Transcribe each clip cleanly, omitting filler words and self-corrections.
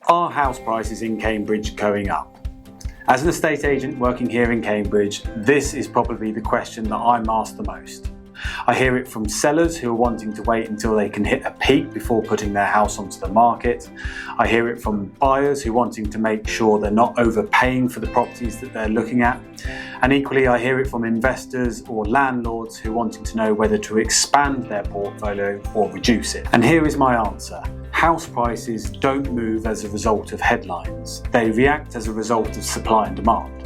Are house prices in Cambridge going up? As an estate agent working here in Cambridge, this is probably the question that I'm asked the most. I hear it from sellers who are wanting to wait until they can hit a peak before putting their house onto the market. I hear it from buyers who are wanting to make sure they're not overpaying for the properties that they're looking at. And equally, I hear it from investors or landlords who are wanting to know whether to expand their portfolio or reduce it. And here is my answer. House prices don't move as a result of headlines. They react as a result of supply and demand.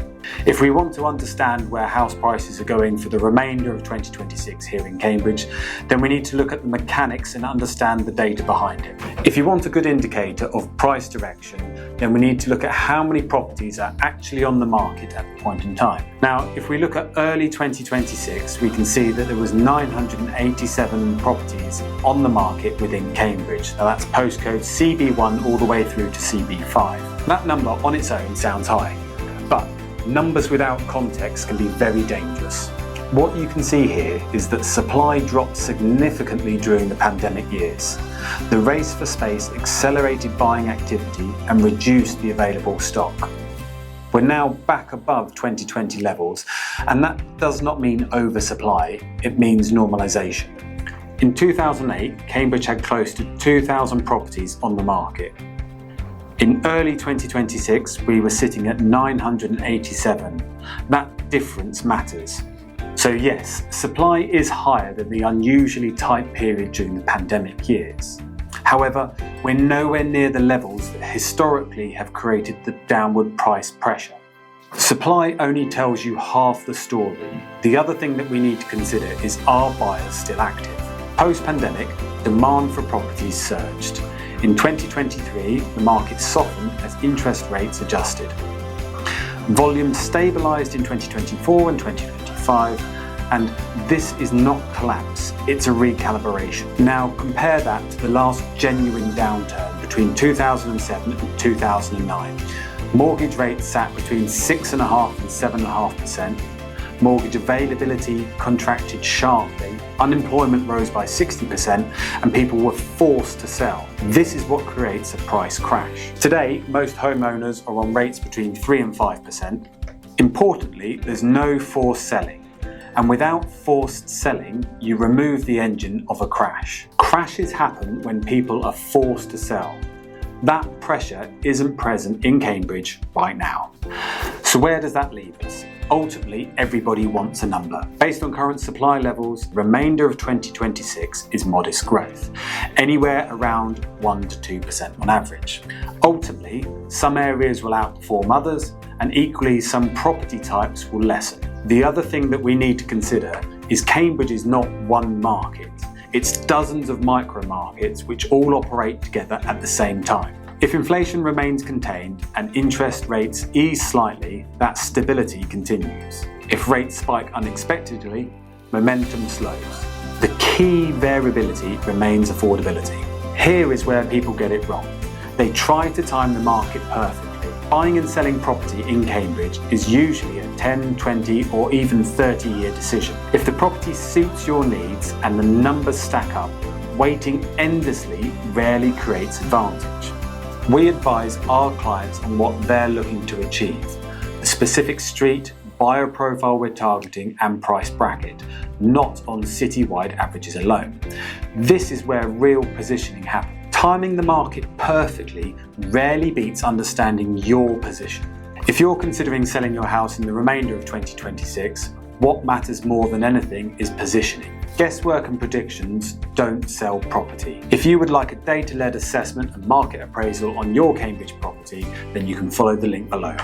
If we want to understand where house prices are going for the remainder of 2026 here in Cambridge, then we need to look at the mechanics and understand the data behind it. If you want a good indicator of price direction, then we need to look at how many properties are actually on the market at the point in time. Now, if we look at early 2026, we can see that there was 987 properties on the market within Cambridge. Now that's postcode CB1 all the way through to CB5. That number on its own sounds high, but numbers without context can be very dangerous. What you can see here is that supply dropped significantly during the pandemic years. The race for space accelerated buying activity and reduced the available stock. We're now back above 2020 levels, and that does not mean oversupply, it means normalisation. In 2008, Cambridge had close to 2,000 properties on the market. In early 2026, we were sitting at 987. That difference matters. So yes, supply is higher than the unusually tight period during the pandemic years. However, we're nowhere near the levels that historically have created the downward price pressure. Supply only tells you half the story. The other thing that we need to consider is, are buyers still active? Post-pandemic, demand for properties surged. In 2023, the market softened as interest rates adjusted. Volume stabilised in 2024 and 2025, and this is not collapse, it's a recalibration. Now compare that to the last genuine downturn between 2007 and 2009. Mortgage rates sat between 6.5% and 7.5%. Mortgage availability contracted sharply, unemployment rose by 60%, and people were forced to sell. This is what creates a price crash. Today, most homeowners are on rates between 3 and 5%. Importantly, there's no forced selling. And without forced selling, you remove the engine of a crash. Crashes happen when people are forced to sell. That pressure isn't present in Cambridge right now. So where does that leave us? Ultimately, everybody wants a number. Based on current supply levels, the remainder of 2026 is modest growth, anywhere around 1 to 2% on average. Ultimately, some areas will outperform others, and equally some property types will lessen. The other thing that we need to consider is Cambridge is not one market. It's dozens of micro markets which all operate together at the same time. If inflation remains contained and interest rates ease slightly, that stability continues. If rates spike unexpectedly, momentum slows. The key variability remains affordability. Here is where people get it wrong. They try to time the market perfectly. Buying and selling property in Cambridge is usually a 10, 20 or even 30-year decision. If the property suits your needs and the numbers stack up, waiting endlessly rarely creates advantage. We advise our clients on what they're looking to achieve, the specific street, buyer profile we're targeting and price bracket, not on citywide averages alone. This is where real positioning happens. Timing the market perfectly rarely beats understanding your position. If you're considering selling your house in the remainder of 2026, what matters more than anything is positioning. Guesswork and predictions don't sell property. If you would like a data-led assessment and market appraisal on your Cambridge property, then you can follow the link below.